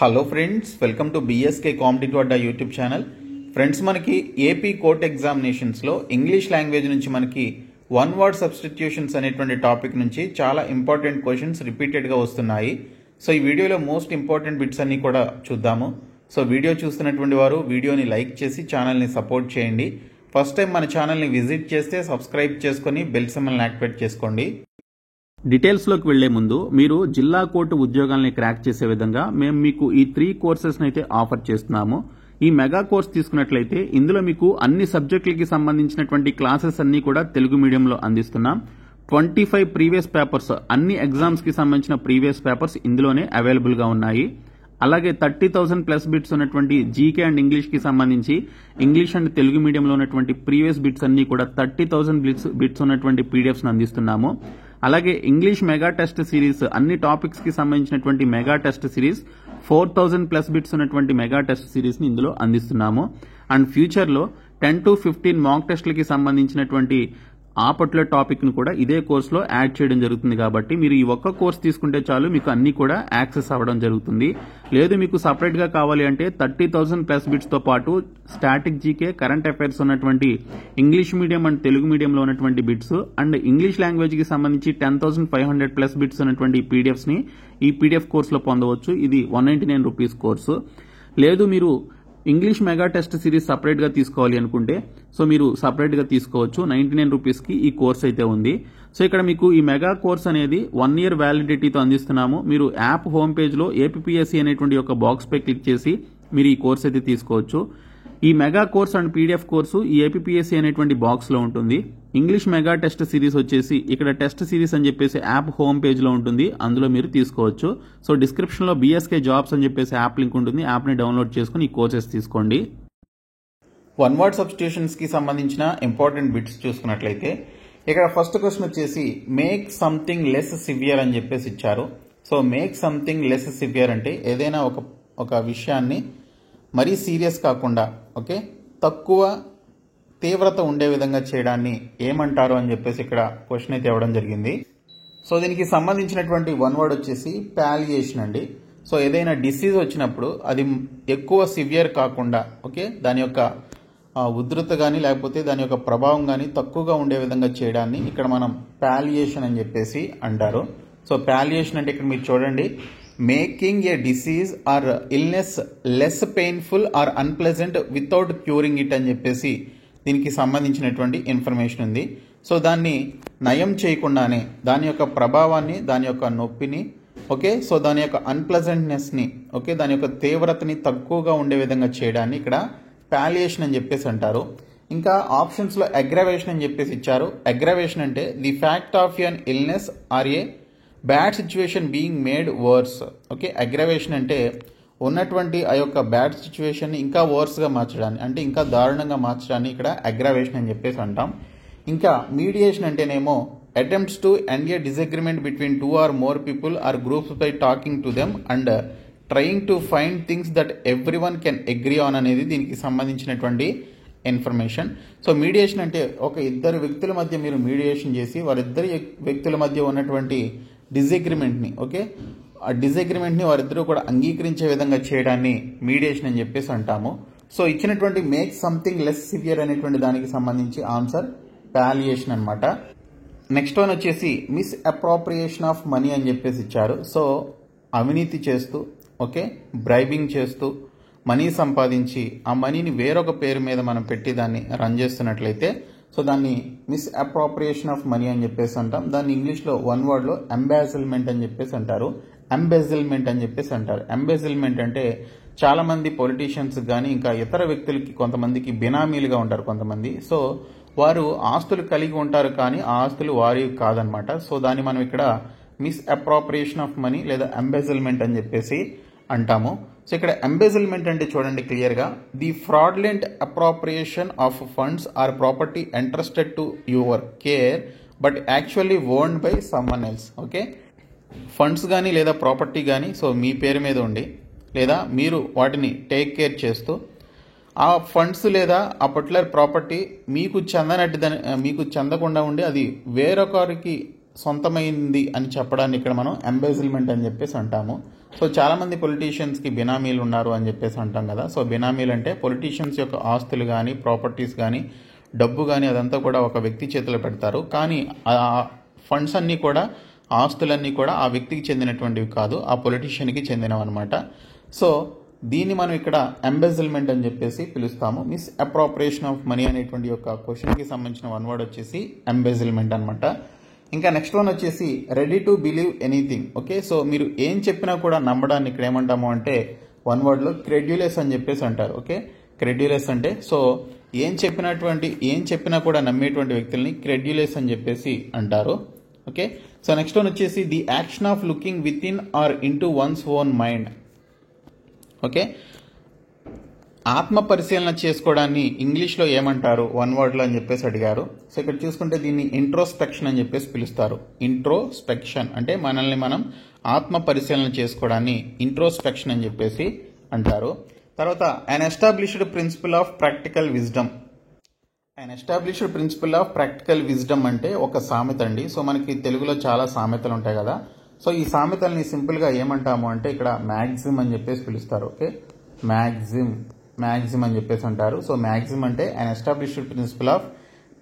Hello friends, welcome to BSK competitive Adda YouTube channel. Friends, మనకి AP court ఎగ్జామినేషన్స్లో English language నుంచి మనకి one word substitutions అనేటువంటి topic నుంచి చాలా ఇంపార్టెంట్ క్వశ్చన్స్ రిపీటెడ్గా వస్తున్నాయి. సో ఈ వీడియోలో మోస్ట్ ఇంపార్టెంట్ బిట్స్ అన్ని కూడా చూద్దాము. సో వీడియో చూస్తున్నటువంటి వారు వీడియోని లైక్ చేసి ఛానల్ని సపోర్ట్ చేయండి. ఫస్ట్ టైం మన ఛానల్ని విజిట్ చేస్తే సబ్స్క్రైబ్ చేసుకొని బెల్ సింబల్ని యాక్టివేట్ చేసుకోండి. డీటెయిల్స్లోకి వెళ్లే ముందు మీరు జిల్లా కోర్టు ఉద్యోగాల్ని క్రాక్ చేసే విధంగా మేము మీకు ఈ 3 కోర్సెస్ని అయితే ఆఫర్ చేస్తున్నాము. ఈ మెగా కోర్స్ తీసుకున్నట్లయితే ఇందులో మీకు అన్ని సబ్జెక్టులకి సంబంధించినటువంటి క్లాసెస్ అన్ని కూడా తెలుగు మీడియంలో అందిస్తున్నాం. 25 ప్రీవియస్ పేపర్స్, అన్ని ఎగ్జామ్స్ కి సంబంధించిన ప్రీవియస్ పేపర్స్ ఇందులోనే అవైలబుల్ గా ఉన్నాయి. అలాగే 30,000 ప్లస్ బిట్స్ ఉన్నటువంటి జీకే అండ్ ఇంగ్లీష్ కి సంబంధించి ఇంగ్లీష్ అండ్ తెలుగు మీడియంలో ఉన్నటువంటి ప్రీవియస్ బిట్స్ అన్ని కూడా 30,000 బిట్స్ ఉన్నటువంటి పీడిఎఫ్స్ అందిస్తున్నాము. అలాగే ఇంగ్లీష్ మెగా టెస్ట్ సిరీస్, అన్ని టాపిక్స్ కి సంబంధించినటువంటి mega test series 4,000 plus bits ఉన్నటువంటి మెగా టెస్ట్ సిరీస్ ని ఇందులో అందిస్తున్నాము. అండ్ ఫ్యూచర్ లో 10 to 15 మాక్ టెస్ట్లకి సంబంధించినటువంటి ఆ పర్టికులర్ టాపిక్ ను కూడా ఇదే కోర్సులో యాడ్ చేయడం జరుగుతుంది. కాబట్టి మీరు ఈ ఒక్క కోర్స్ తీసుకుంటే చాలు, మీకు అన్ని కూడా యాక్సెస్ అవ్వడం జరుగుతుంది. లేదు మీకు సపరేట్ గా కావాలి అంటే 30,000 ప్లస్ బిట్స్ తో పాటు స్టాటిక్ జీకే, కరెంట్ అఫైర్స్ ఉన్నటువంటి ఇంగ్లీష్ మీడియం అండ్ తెలుగు మీడియంలో ఉన్నటువంటి బిట్స్ అండ్ ఇంగ్లీష్ లాంగ్వేజ్ కి సంబంధించి 10,500 ప్లస్ బిట్స్ ఉన్నటువంటి పీడిఎఫ్స్ ని ఈ పీడిఎఫ్ కోర్సులో పొందవచ్చు. ఇది 199 రూపీస్ కోర్సు. లేదు మీరు English mega test series separate గా తీసుకోవాలి అనుకుంటే సో మీరు సపరేట్ గా తీసుకోవచ్చు. 99 రూపీస్ కి ఈ కోర్స్ అయితే ఉంది. సో ఇక్కడ మీకు ఈ మెగా కోర్స్ అనేది 1 year వ్యాలిడిటీతో అందిస్తున్నాము. మీరు యాప్ హోమ్ పేజ్ లో ఏపీఎస్సీ అనేటువంటి ఒక బాక్స్ పై క్లిక్ చేసి మీరు ఈ కోర్స్ అయితే తీసుకోవచ్చు. ఈ mega course and PDF course ఈ ఏపీఎస్సీ అనేటువంటి బాక్స్ లో ఉంటుంది. ఇంగ్లీష్ మెగా టెస్ట్ సిరీస్ వచ్చేసి ఇక్కడ టెస్ట్ సిరీస్ అని చెప్పేసి యాప్ హోమ్ పేజ్ లో ఉంటుంది, అందులో మీరు తీసుకోవచ్చు. సో డిస్క్రిప్షన్ లో బిఎస్కే జాబ్స్ అని చెప్పేసి యాప్ లింక్ ఉంటుంది, యాప్ ని డౌన్లోడ్ చేసుకుని ఈ కోర్సెస్ తీసుకోండి. వన్ వర్డ్ సబ్స్టిట్యూషన్స్ కి సంబంధించిన ఇంపార్టెంట్ బిట్స్ చూసుకున్నట్లయితే ఇక్కడ ఫస్ట్ క్వశ్చన్ వచ్చేసి మేక్ సంథింగ్ లెస్ సివియర్ అని చెప్పేసి ఇచ్చారు. So make something less severe అంటే ఏదైనా ఒక విషయాన్ని మరీ సీరియస్ కాకుండా తక్కువ తీవ్రత ఉండే విధంగా చేయడాన్ని ఏమంటారు అని చెప్పేసి ఇక్కడ క్వశ్చన్ అయితే ఇవ్వడం జరిగింది. సో దీనికి సంబంధించినటువంటి వన్ వర్డ్ వచ్చేసి పాలియేషన్ అండి. సో ఏదైనా డిసీజ్ వచ్చినప్పుడు అది ఎక్కువ సివియర్ కాకుండా దాని యొక్క ఉధృత కానీ లేకపోతే దాని యొక్క ప్రభావం కానీ తక్కువగా ఉండే విధంగా చేయడాన్ని ఇక్కడ మనం పాలియేషన్ అని చెప్పేసి అంటారు. సో పాలియేషన్ అంటే ఇక్కడ మీరు చూడండి, making a disease are illness less painful are unpleasant without curing it అని చెప్పేసి దీనికి సంబంధించినటువంటి ఇన్ఫర్మేషన్ ఉంది. సో దాన్ని నయం చేయకుండానే దాని యొక్క ప్రభావాన్ని, దాని యొక్క నొప్పిని సో దాని యొక్క అన్ప్లెజెంట్నెస్ని దాని యొక్క తీవ్రతని తక్కువగా ఉండే విధంగా చేయడాన్ని ఇక్కడ పాలియేషన్ అని చెప్పేసి అంటారు. ఇంకా ఆప్షన్స్లో అగ్రవేషన్ అని చెప్పేసి ఇచ్చారు. అగ్రవేషన్ అంటే the fact of an illness or a bad situation being made worse. Aggravation అంటే ఉన్నటువంటి ఆ యొక్క బ్యాడ్ సిచ్యువేషన్ ఇంకా వర్స్గా మార్చడాన్ని, అంటే ఇంకా దారుణంగా మార్చడాన్ని ఇక్కడ అగ్రవేషన్ అని చెప్పేసి అంటాం. ఇంకా మీడియేషన్ అంటేనేమో attempts to end a disagreement between 2 or more people or groups by talking to them and trying to find things that everyone can agree on అనేది దీనికి సంబంధించినటువంటి ఇన్ఫర్మేషన్. సో మీడియేషన్ అంటే ఇద్దరు వ్యక్తుల మధ్య మీరు మీడియేషన్ చేసి వారిద్దరి వ్యక్తుల మధ్య ఉన్నటువంటి డిసగ్రిమెంట్ని ఆ డిసగ్రిమెంట్ని వారిద్దరూ కూడా అంగీకరించే విధంగా చేయడాన్ని మీడియేషన్ అని చెప్పేసి అంటాము. సో ఇచ్చినటువంటి మేక్ సంథింగ్ లెస్ సివియర్ అనేటువంటి దానికి సంబంధించి ఆన్సర్ పాలియేషన్ అనమాట. నెక్స్ట్ వన్ వచ్చేసి మిస్ అప్రోప్రియేషన్ ఆఫ్ మనీ అని చెప్పేసి ఇచ్చారు. సో అవినీతి చేస్తూ బ్రైబింగ్ చేస్తూ మనీ సంపాదించి ఆ మనీని వేరొక పేరు మీద మనం పెట్టి దాన్ని రన్ చేస్తున్నట్లయితే సో దాన్ని మిస్ అప్రోప్రియేషన్ ఆఫ్ మనీ అని చెప్పేసి అంటాం. దాన్ని ఇంగ్లీష్లో వన్ వర్డ్లో ఎంబెజిల్మెంట్ అని చెప్పేసి అంటారు. ఎంబెజిల్మెంట్ అని చెప్పేసి అంటారు. ఎంబెజిల్మెంట్ అంటే చాలా మంది పొలిటీషియన్స్ కానీ ఇంకా ఇతర వ్యక్తులకి కొంతమందికి బినామీలుగా ఉంటారు కొంతమంది. సో వారు ఆస్తులు కలిగి ఉంటారు కానీ ఆ ఆస్తులు వారి కాదనమాట. సో దాన్ని మనం ఇక్కడ మిస్ అప్రోప్రియేషన్ ఆఫ్ మనీ లేదా ఎంబెజిల్మెంట్ అని చెప్పేసి అంటాము. సో ఇక్కడ ఎంబెజిల్మెంట్ అంటే చూడండి క్లియర్గా, the fraudulent appropriation of funds are property entrusted to your care but actually owned by someone else. Funds కానీ లేదా ప్రాపర్టీ కానీ సో మీ పేరు మీద ఉండి లేదా మీరు వాటిని టేక్ కేర్ చేస్తూ ఆ ఫండ్స్ లేదా ఆ పర్టికులర్ ప్రాపర్టీ మీకు చెందకుండా ఉండి అది వేరొకరికి సొంతమైంది అని చెప్పడాన్ని ఇక్కడ మనం ఎంబెజిల్మెంట్ అని చెప్పేసి అంటాము. సో చాలామంది పొలిటీషియన్స్కి బినామీలు ఉన్నారు అని చెప్పేసి అంటాం కదా. సో బినామీలు అంటే పొలిటీషియన్స్ యొక్క ఆస్తులు కానీ, ప్రాపర్టీస్ కానీ, డబ్బు కానీ అదంతా కూడా ఒక వ్యక్తి చేతిలో పెడతారు. కానీ ఆ ఫండ్స్ అన్నీ కూడా, ఆస్తులన్నీ కూడా ఆ వ్యక్తికి చెందినటువంటివి కాదు, ఆ పొలిటీషియన్కి చెందినవి అనమాట. సో దీన్ని మనం ఇక్కడ ఎంబెజిల్మెంట్ అని చెప్పేసి పిలుస్తాము. మిస్ అప్రోప్రియేషన్ ఆఫ్ మనీ అనేటువంటి యొక్క క్వశ్చన్కి సంబంధించిన వన్ వర్డ్ వచ్చేసి ఎంబెజిల్మెంట్ అనమాట. ఇంకా నెక్స్ట్ వన్ వచ్చేసి ready to believe anything. Okay, so మీరు ఏం చెప్పినా కూడా నమ్మడాన్ని ఇక్కడ ఏమంటాము అంటే వన్ వర్డ్లో క్రెడ్యులస్ అని చెప్పేసి అంటారు. ఓకే, క్రెడ్యులస్ అంటే సో ఏం చెప్పినా కూడా నమ్మేటువంటి వ్యక్తుల్ని క్రెడ్యులస్ అని చెప్పేసి అంటారు. ఓకే, సో నెక్స్ట్ వన్ వచ్చేసి the action of looking within or into one's own mind. Okay, ఆత్మ పరిశీలన చేసుకోవడాన్ని ఇంగ్లీష్లో ఏమంటారు వన్ వర్డ్లో అని చెప్పేసి అడిగారు. సో ఇక్కడ చూసుకుంటే దీన్ని ఇంట్రోస్పెక్షన్ అని చెప్పేసి పిలుస్తారు. ఇంట్రోస్పెక్షన్ అంటే మనల్ని మనం ఆత్మ పరిశీలన చేసుకోవడాన్ని ఇంట్రోస్పెక్షన్ అని చెప్పేసి అంటారు. తర్వాత an established principle of practical wisdom. An established principle of practical wisdom అంటే ఒక సామెత అండి. సో మనకి తెలుగులో చాలా సామెతలు ఉంటాయి కదా. సో ఈ సామెతల్ని సింపుల్గా ఏమంటాము అంటే ఇక్కడ మ్యాక్సిమ్ అని చెప్పేసి పిలుస్తారు. ఓకే, మ్యాక్సిమ్ అని చెప్పేసి అంటారు. సో మ్యాక్సిమ్ అంటే an established principle of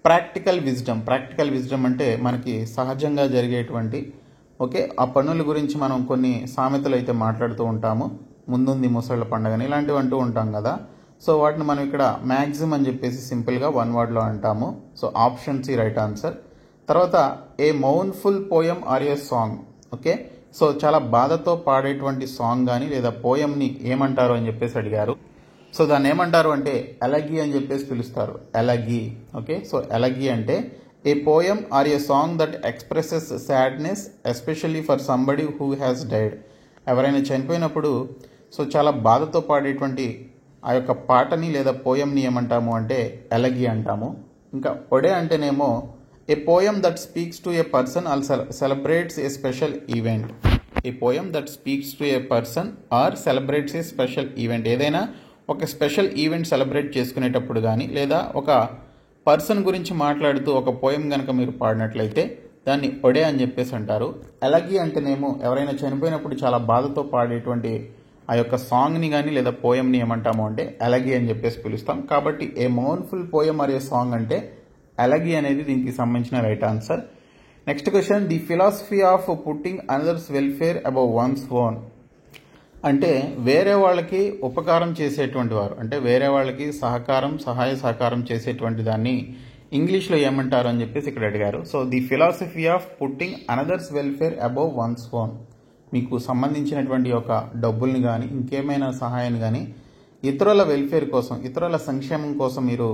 practical wisdom. Practical wisdom అంటే మనకి సహజంగా జరిగేటువంటి ఓకే ఆ పనుల గురించి మనం కొన్ని సామెతలు అయితే మాట్లాడుతూ ఉంటాము. ముందుంది ముసళ్ళ పండుగని ఇలాంటివి అంటూ ఉంటాం కదా. సో వాటిని మనం ఇక్కడ మ్యాక్సిమ్ అని చెప్పేసి సింపుల్గా వన్ వర్డ్లో అంటాము. So option C right answer. తర్వాత a mournful poem or a song. Okay, so చాలా బాధతో పాడేటువంటి సాంగ్ కానీ లేదా పోయంని ఏమంటారు అని చెప్పేసి అడిగారు. సో దాన్ని ఏమంటారు అంటే ఎలగీ అని చెప్పేసి పిలుస్తారు. ఎలగీ. ఓకే, సో ఎలగీ అంటే a poem or a song that expresses sadness especially for somebody who has died. ఎవరైనా చనిపోయినప్పుడు సో చాలా బాధతో పాడేటువంటి ఆ యొక్క పాటని లేదా పోయంని ఏమంటాము అంటే ఎలగీ అంటాము. ఇంకా ఒడే అంటేనేమో a poem that speaks to A person are celebrates A special event. A poem that speaks to A person are celebrates A special event. ఏదైనా ఒక స్పెషల్ ఈవెంట్ సెలబ్రేట్ చేసుకునేటప్పుడు కానీ లేదా ఒక పర్సన్ గురించి మాట్లాడుతూ ఒక పోయం కనుక మీరు పాడినట్లయితే దాన్ని ఒడే అని చెప్పేసి అంటారు. ఎలగీ అంటేనేమో ఎవరైనా చనిపోయినప్పుడు చాలా బాధతో పాడేటువంటి ఆ యొక్క సాంగ్ని కానీ లేదా పోయంని ఏమంటాము అంటే ఎలగీ అని చెప్పేసి పిలుస్తాం. కాబట్టి ఏ mournful poem or a song అంటే ఎలగీ అనేది దీనికి సంబంధించిన right answer. Next question the philosophy of putting another's welfare above once own. అంటే వేరే వాళ్ళకి ఉపకారం చేసేటువంటి వారు, అంటే వేరే వాళ్ళకి సహాయ సహకారం చేసేటువంటి దాన్ని ఇంగ్లీష్లో ఏమంటారు అని చెప్పేసి ఇక్కడ అడిగారు. So the philosophy of putting another's welfare above once own. మీకు సంబంధించినటువంటి ఒక డబ్బుల్ని కానీ ఇంకేమైనా సహాయాన్ని కానీ ఇతరుల వెల్ఫేర్ కోసం, ఇతరుల సంక్షేమం కోసం మీరు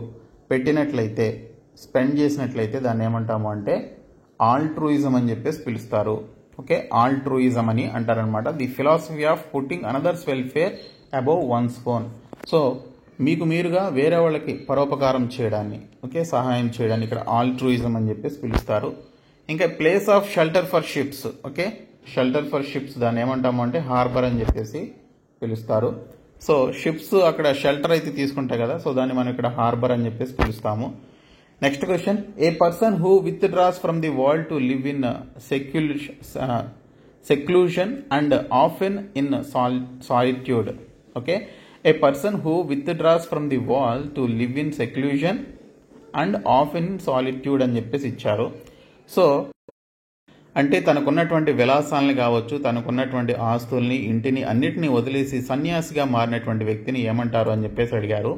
పెట్టినట్లయితే, స్పెండ్ చేసినట్లయితే దాన్ని ఏమంటాము అంటే ఆల్ట్రూయిజం అని చెప్పేసి పిలుస్తారు. ఓకే, ఆల్ట్రూయిజం అని అంటారనమాట. The philosophy of putting another's welfare above once own. So మీకు మీరుగా వేరే వాళ్ళకి పరోపకారం చేయడాన్ని, ఓకే సహాయం చేయడాన్ని ఇక్కడ ఆల్ట్రూయిజం అని చెప్పేసి పిలుస్తారు. ఇంకా place of shelter for ships. Okay, shelter for ships దాన్ని ఏమంటాము అంటే హార్బర్ అని చెప్పేసి పిలుస్తారు. సో షిప్స్ అక్కడ షెల్టర్ అయితే తీసుకుంటాయి కదా, సో దాన్ని మనం ఇక్కడ హార్బర్ అని చెప్పేసి పిలుస్తాము. Next question a person who withdraws from the world to live in seclusion and often in solitude. Okay, a person who withdraws from the world to live in seclusion and often in solitude అని చెప్పేసి ఇచ్చారు. So అంటే తనకున్నటువంటి విలాసాలని కావచ్చు, తనకున్నటువంటి ఆస్తుల్ని, ఇంటిని అన్నిటినీ వదిలేసి సన్యాసిగా మారినటువంటి వ్యక్తిని ఏమంటారు అని చెప్పేసి అడిగారు.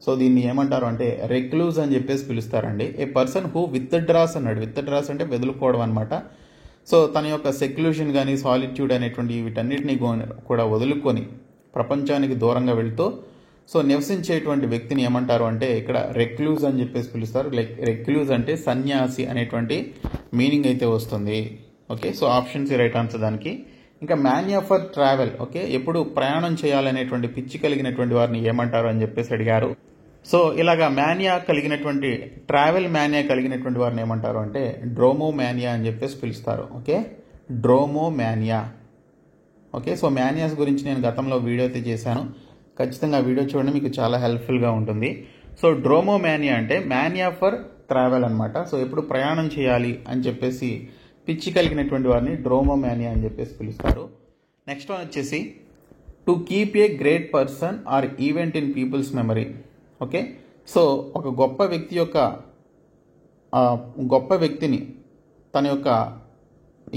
సో దీన్ని ఏమంటారు అంటే రెక్లూజ్ అని చెప్పేసి పిలుస్తారండి. ఏ పర్సన్ హూ విత్ డ్రాస్ అన్నాడు. విత్ డ్రాస్ అంటే వెదులుకోవడం అనమాట. సో తన యొక్క సెక్లూషన్ కానీ సాలిట్యూడ్ అనేటువంటి వీటన్నిటిని కూడా వదులుకొని ప్రపంచానికి దూరంగా వెళ్తూ సో నివసించేటువంటి వ్యక్తిని ఏమంటారు అంటే ఇక్కడ రెక్లూజ్ అని చెప్పేసి పిలుస్తారు. రెక్లూజ్ అంటే సన్యాసి అనేటువంటి మీనింగ్ అయితే వస్తుంది. Okay, so option C right answer దానికి. ఇంకా మానియా ఫర్ ట్రావెల్. ఓకే, ఎప్పుడు ప్రయాణం చేయాలనేటువంటి పిచ్చి కలిగినటువంటి వారిని ఏమంటారు అని చెప్పేసి అడిగారు. సో ఇలాగా మానియా కలిగినటువంటి, ట్రావెల్ మానియా కలిగినటువంటి వారిని ఏమంటారు అంటే డ్రోమో మానియా అని చెప్పేసి పిలుస్తారు. Okay, dromomania. Okay, so manias గురించి నేను గతంలో వీడియో అయితే చేశాను. ఖచ్చితంగా వీడియో చూడండి, మీకు చాలా హెల్ప్ఫుల్గా ఉంటుంది. సో డ్రోమో మానియా అంటే మానియా ఫర్ ట్రావెల్ అనమాట. సో ఎప్పుడు ప్రయాణం చేయాలి అని చెప్పేసి పిచ్చి కలిగినటువంటి వారిని డ్రోమో మానియా అని చెప్పేసి పిలుస్తారు. నెక్స్ట్ వన్ వచ్చేసి to keep a great person are event in peoples memory. Okay, so ఒక గొప్ప వ్యక్తిని తన యొక్క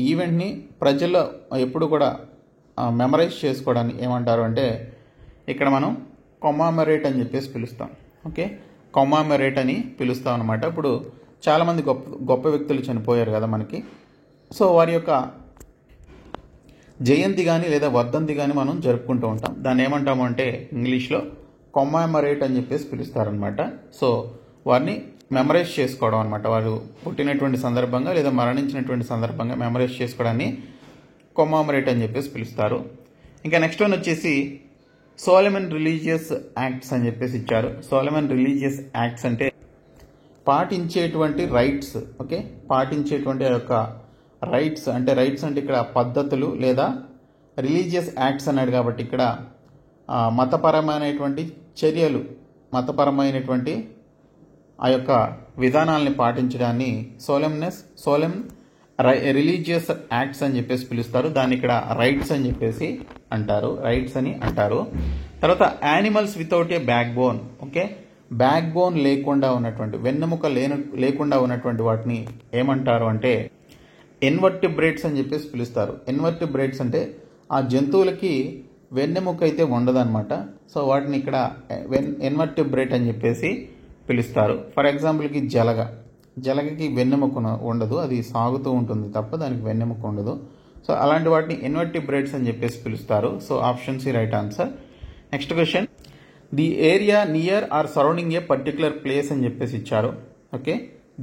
ఈవెంట్ని ప్రజల్లో ఎప్పుడు కూడా మెమరైజ్ చేసుకోవడానికి ఏమంటారు అంటే ఇక్కడ మనం కొమామరేట్ అని చెప్పేసి పిలుస్తాం. ఓకే, కొమామరేట్ అని పిలుస్తాం అనమాట. ఇప్పుడు చాలామంది గొప్ప వ్యక్తులు చనిపోయారు కదా మనకి. సో వారి యొక్క జయంతి కానీ లేదా వర్ధంతి కానీ మనం జరుపుకుంటూ ఉంటాం. దాన్ని ఏమంటాము అంటే ఇంగ్లీష్లో కొమామరేట్ అని చెప్పేసి పిలుస్తారనమాట. సో వారిని మెమరైజ్ చేసుకోవడం అనమాట. వారు పుట్టినటువంటి సందర్భంగా లేదా మరణించినటువంటి సందర్భంగా మెమరైజ్ చేసుకోవడాన్ని కొమామరేట్ అని చెప్పేసి పిలుస్తారు. ఇంకా నెక్స్ట్ వన్ వచ్చేసి సోలమన్ రిలీజియస్ యాక్ట్స్ అని చెప్పేసి ఇచ్చారు. సోలమన్ రిలీజియస్ యాక్ట్స్ అంటే పాటించేటువంటి రైట్స్. ఓకే, పాటించేటువంటి ఆ యొక్క రైట్స్ అంటే ఇక్కడ పద్ధతులు లేదా రిలీజియస్ యాక్ట్స్ అన్నాడు కాబట్టి ఇక్కడ మతపరమైనటువంటి చర్యలు, మతపరమైనటువంటి ఆ యొక్క విధానాలని పాటించడాన్ని సోలెమ్ రిలీజియస్ యాక్ట్స్ అని చెప్పేసి పిలుస్తారు. దాన్ని ఇక్కడ రైట్స్ అని చెప్పేసి అంటారు, రైట్స్ అని అంటారు. తర్వాత animals without a back bone. Okay, back bone లేకుండా ఉన్నటువంటి, వెన్నెముక లేకుండా ఉన్నటువంటి వాటిని ఏమంటారు అంటే ఇన్వర్టిబ్రేట్స్ అని చెప్పేసి పిలుస్తారు. ఇన్వర్టిబ్రేట్స్ అంటే ఆ జంతువులకి వెన్నెముక అయితే ఉండదన్నమాట. సో వాటిని ఇక్కడ ఇన్వర్టిబ్రేట్ అని చెప్పేసి పిలుస్తారు. ఫర్ ఎగ్జాంపుల్కి జలగకి వెన్నెముక ఉండదు, అది సాగుతూ ఉంటుంది తప్ప దానికి వెన్నెముక ఉండదు. సో అలాంటి వాటిని ఇన్వర్టిబ్రేట్స్ అని చెప్పేసి పిలుస్తారు. So option C right answer. Next question, the area near or surrounding a particular place అని చెప్పేసి ఇచ్చారు. Okay,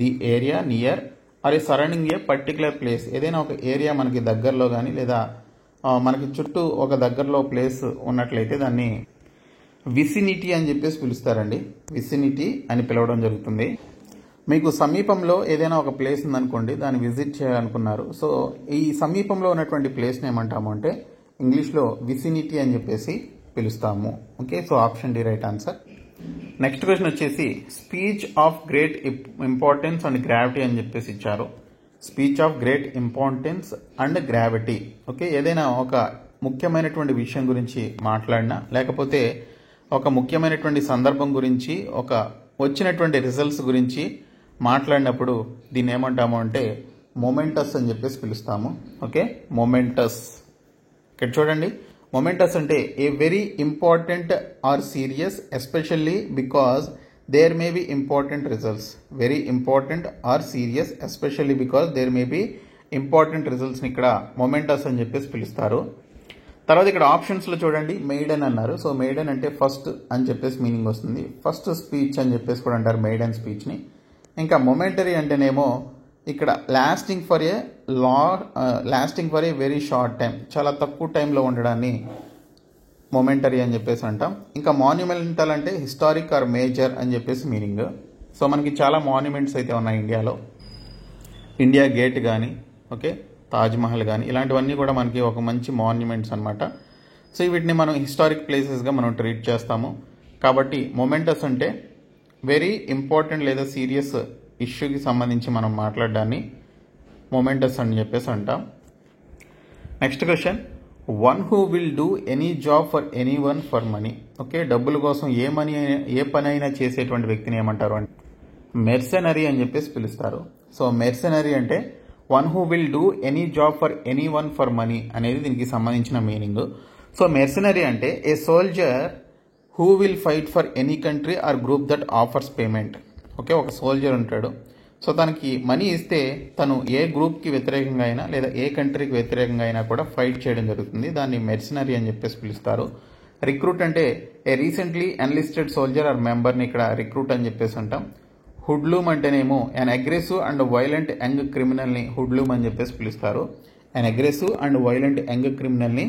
the area near or a surrounding a particular place. ఏదైనా ఒక ఏరియా మనకి దగ్గరలో కానీ లేదా మనకి చుట్టూ ఒక దగ్గరలో ప్లేస్ ఉన్నట్లయితే దాన్ని విసినిటీ అని చెప్పేసి పిలుస్తారండి. విసినిటీ అని పిలవడం జరుగుతుంది. మీకు సమీపంలో ఏదైనా ఒక ప్లేస్ ఉందనుకోండి, దాన్ని విజిట్ చేయాలనుకున్నారు. సో ఈ సమీపంలో ఉన్నటువంటి ప్లేస్ని ఏమంటాము అంటే ఇంగ్లీష్లో విసినిటీ అని చెప్పేసి పిలుస్తాము. Okay, so option D right answer. Next question వచ్చేసి speech of great importance and gravity అని చెప్పేసి ఇచ్చారు. Speech of great importance and gravity. Okay, ఏదైనా ఒక ముఖ్యమైనటువంటి విషయం గురించి మాట్లాడినా లేకపోతే ఒక ముఖ్యమైనటువంటి సందర్భం గురించి, ఒక వచ్చినటువంటి రిజల్ట్స్ గురించి మాట్లాడినప్పుడు దీన్ని ఏమంటాము అంటే మొమెంటస్ అని చెప్పేసి పిలుస్తాము. ఓకే, మొమెంటస్. ఇక్కడ చూడండి, మొమెంటస్ అంటే a very important or serious especially because there may be important results. Very important or serious especially because there may be important రిజల్ట్స్ని ఇక్కడ మొమెంటస్ అని చెప్పేసి పిలుస్తారు. తర్వాత ఇక్కడ ఆప్షన్స్లో చూడండి, మెయిడెన్ అన్నారు. సో మెయిడెన్ అంటే ఫస్ట్ అని చెప్పేసి మీనింగ్ వస్తుంది. ఫస్ట్ స్పీచ్ అని చెప్పేసి కూడా అంటారు మెయిడెన్ స్పీచ్ని. ఇంకా మొమెంటరీ అంటేనేమో ఇక్కడ lasting for a very short time, చాలా తక్కువ టైంలో ఉండడాన్ని మొమెంటరీ అని చెప్పేసి అంటాం. ఇంకా మాన్యుమెంటల్ అంటే హిస్టారిక్ ఆర్ మేజర్ అని చెప్పేసి మీనింగ్. సో మనకి చాలా మాన్యుమెంట్స్ అయితే ఉన్నాయి ఇండియాలో. ఇండియా గేట్ కానీ, ఓకే, తాజ్మహల్ కానీ, ఇలాంటివన్నీ కూడా మనకి ఒక మంచి మాన్యుమెంట్స్ అనమాట. సో వీటిని మనం హిస్టారిక్ ప్లేసెస్గా మనం ట్రీట్ చేస్తాము. కాబట్టి మొమెంటస్ అంటే వెరీ ఇంపార్టెంట్ లేదా సీరియస్ ఇష్యూకి సంబంధించి మనం మాట్లాడడాన్ని మొమెంటస్ అని చెప్పేసి అంటాం. Next question, one who will do any job for any one for money. Okay, డబ్బుల కోసం ఏ పని అయినా చేసేటువంటి వ్యక్తిని ఏమంటారు అంటే మెర్సెనరీ అని చెప్పేసి పిలుస్తారు. సో మెర్సెనరీ అంటే one who will do any job for any one for money అనేది దీనికి సంబంధించిన మీనింగ్. సో మెర్సెనరీ అంటే a soldier who will fight for any country or group that offers payment. Okay, ఒక soldier ఉంటాడు. So తనకి money ఇస్తే తను ఏ గ్రూప్కి వ్యతిరేకంగా అయినా లేదా ఏ కంట్రీకి వ్యతిరేకంగా అయినా కూడా ఫైట్ చేయడం జరుగుతుంది. దాన్ని మెర్సెనరీ అని చెప్పేసి పిలుస్తారు. రిక్రూట్ అంటే ఏ రీసెంట్లీ ఎన్లిస్టెడ్ సోల్జర్ ఆర్ మెంబర్ని ఇక్కడ రిక్రూట్ అని చెప్పేసి అంటాం. హుడ్లూమ్ అంటేనేమో అన్ అగ్రెసివ్ అండ్ వైలెంట్ యంగ్ క్రిమినల్ని హుడ్లూమ్ అని చెప్పేసి పిలుస్తారు. అన్ అగ్రెసివ్ అండ్ వైలెంట్ యంగ్ క్రిమినల్ని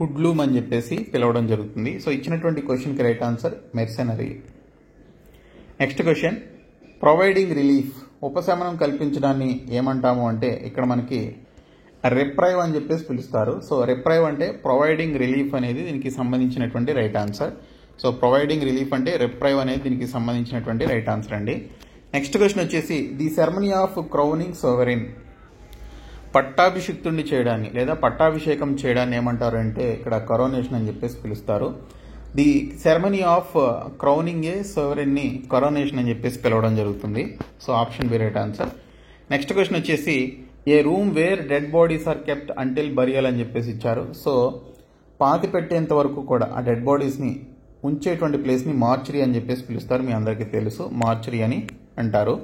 హుడ్లూమ్ అని చెప్పేసి పిలవడం జరుగుతుంది. సో ఇచ్చినటువంటి క్వశ్చన్కి right answer mercenary. Next question, providing relief, ఉపశమనం కల్పించడాన్ని ఏమంటాము అంటే ఇక్కడ మనకి రిప్రైవ్ అని చెప్పేసి పిలుస్తారు. సో రిప్రైవ్ అంటే ప్రొవైడింగ్ రిలీఫ్ అనేది దీనికి సంబంధించినటువంటి right answer. So providing relief అంటే రిప్రైవ్ అనేది దీనికి సంబంధించినటువంటి రైట్ ఆన్సర్ అండి. నెక్స్ట్ క్వశ్చన్ వచ్చేసి the ceremony of crowning sovereign. పట్టాభిషిక్తుడిని చేయడాన్ని లేదా పట్టాభిషేకం చేయడాన్ని ఏమంటారు అంటే ఇక్కడ కరోనేషన్ అని చెప్పేసి పిలుస్తారు. The ceremony of crowning a సోవరెన్ని కరోనేషన్ అని చెప్పేసి పిలవడం జరుగుతుంది. So option B right answer. Next question వచ్చేసి a room where dead bodies are kept until burial అని చెప్పేసి ఇచ్చారు. సో పాతి పెట్టేంత వరకు కూడా ఆ డెడ్ బాడీస్ని ఉంచేటువంటి ప్లేస్ని మార్చరీ అని చెప్పేసి పిలుస్తారు. మీ అందరికీ తెలుసు, మార్చరీ అని అంటారు.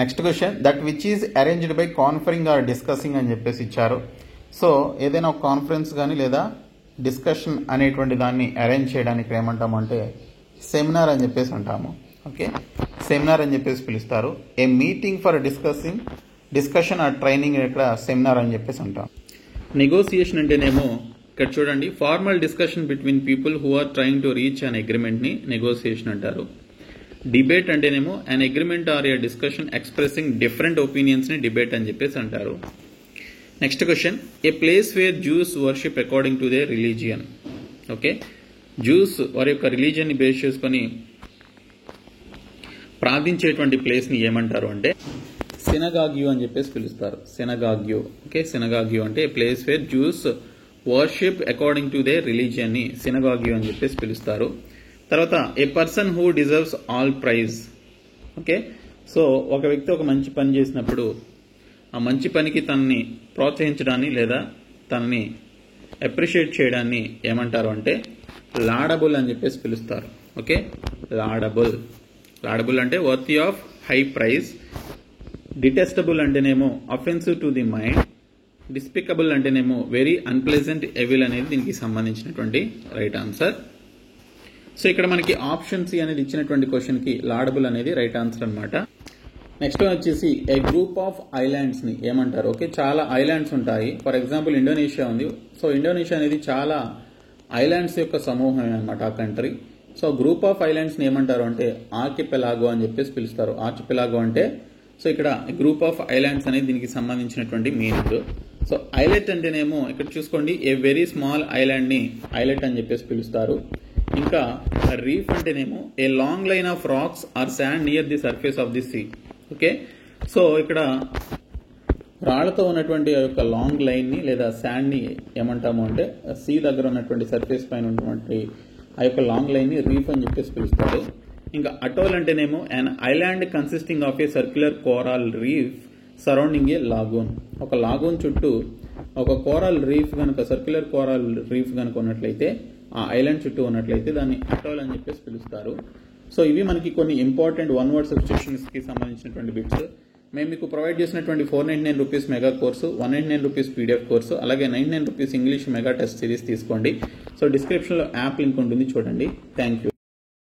Next question that which is arranged by conferring or discussing అని చెప్పేసి ఇచ్చారు. సో ఏదైనా ఒక కాన్ఫరెన్స్ కానీ లేదా డిస్కషన్ అనేటువంటి దాన్ని అరేంజ్ చేయడానికి ఏమంటాము అంటే సెమినార్ అని చెప్పేసి అంటాము. ఓకే, సెమినార్ అని చెప్పేసి పిలుస్తారు. A meeting for discussion or training ఇక్కడ సెమినార్ అని చెప్పేసి అంటాం. నెగోసియేషన్ అంటేనేమో ఇక్కడ చూడండి, formal discussion between people who are trying to reach an అగ్రిమెంట్ని నెగోసియేషన్ అంటారు. డిబేట్ అంటేనేమో an agreement or a discussion expressing different ఒపీనియన్స్ని డిబేట్ అని చెప్పేసి అంటారు. Next question a place where Jews worship according to their religion. Okay, Jews వారి యొక్క రిలీజియన్ని base చేసుకొని ప్రార్థించేటువంటి ప్లేస్ని ఏమంటారు అంటే సినగాగ్యూ అని చెప్పేసి పిలుస్తారు. సినగాగ్యూ. ఓకే, సినగాగ్యూ అంటే place where Jews worship according to their రిలీజియన్ని సినగాగ్యూ అని చెప్పేసి పిలుస్తారు. తర్వాత a person who deserves all praise. Okay, so ఒక వ్యక్తి ఒక మంచి పని చేసినప్పుడు ఆ మంచి పనికి తనని ప్రోత్సహించడాన్ని లేదా తనని అప్రిషియేట్ చేయడాన్ని ఏమంటారు అంటే లాడబుల్ అని చెప్పేసి పిలుస్తారు. Okay, laudable. లాడబుల్ అంటే worthy of high praise. Detestable అంటేనేమో offensive to the mind. Despicable అంటేనేమో వెరీ అన్ప్లెజెంట్ ఎవిల్ అనేది దీనికి సంబంధించినటువంటి రైట్ ఆన్సర్. సో ఇక్కడ మనకి ఆప్షన్ సి అనేది ఇచ్చినటువంటి క్వశ్చన్కి లాడబుల్ అనేది రైట్ ఆన్సర్ అనమాట. నెక్స్ట్ వచ్చేసి ఏ గ్రూప్ ఆఫ్ ఐలాండ్స్ని ఏమంటారు. ఓకే, చాలా ఐలాండ్స్ ఉంటాయి. ఫర్ ఎగ్జాంపుల్ ఇండోనేషియా ఉంది. సో ఇండోనేషియా అనేది చాలా ఐలాండ్స్ యొక్క సమూహం అనమాట ఆ కంట్రీ. సో గ్రూప్ ఆఫ్ ఐలాండ్స్ని ఏమంటారు అంటే ఆర్కిపెలాగో అని చెప్పేసి పిలుస్తారు. ఆర్కిపెలాగో అంటే సో ఇక్కడ గ్రూప్ ఆఫ్ ఐలాండ్స్ అనేది దీనికి సంబంధించినటువంటి మీనింగ్. సో ఐలెట్ అంటేనేమో ఇక్కడ చూసుకోండి, ఏ వెరీ స్మాల్ ఐలాండ్ని ఐలెట్ అని చెప్పేసి పిలుస్తారు. ఇంకా రీఫ్ అంటేనేమో a long line of rocks or sand near the surface of the sea. Okay, so ఇక్కడ రాళ్లతో ఉన్నటువంటి ఆ యొక్క లాంగ్ లైన్ని లేదా శాండ్ని ఏమంటాము అంటే సీ దగ్గర ఉన్నటువంటి సర్ఫేస్ పైన ఉన్నటువంటి ఆ యొక్క లాంగ్ లైన్ని రీఫ్ అని చెప్పేసి పిలుస్తారు. ఇంకా అటోల్ అంటేనేమో an island consisting of A circular coral reef surrounding A lagoon. ఒక లాగూన్ చుట్టూ ఒక కోరల్ రీఫ్ కనుక సర్క్యులర్ కోరల్ రీఫ్ కనుక ఉన్నట్లయితే ఆ ఐలాండ్ చుట్టూ ఉన్నట్లయితే దాన్ని అటోల్ అని చెప్పేసి పిలుస్తారు. సో ఇవి మనకి కొన్ని ఇంపార్టెంట్ వన్ వర్డ్ సబ్స్టిట్యూషన్స్కి సంబంధించినటువంటి బిట్స్. మేము మీకు ప్రొవైడ్ చేసినటువంటి 499 rupees mega course, 199 rupees PDF course, అలాగే 99 rupees English mega test series తీసుకోండి. సో డిస్క్రిప్షన్లో యాప్ లింక్ ఉంటుంది, చూడండి. Thank you.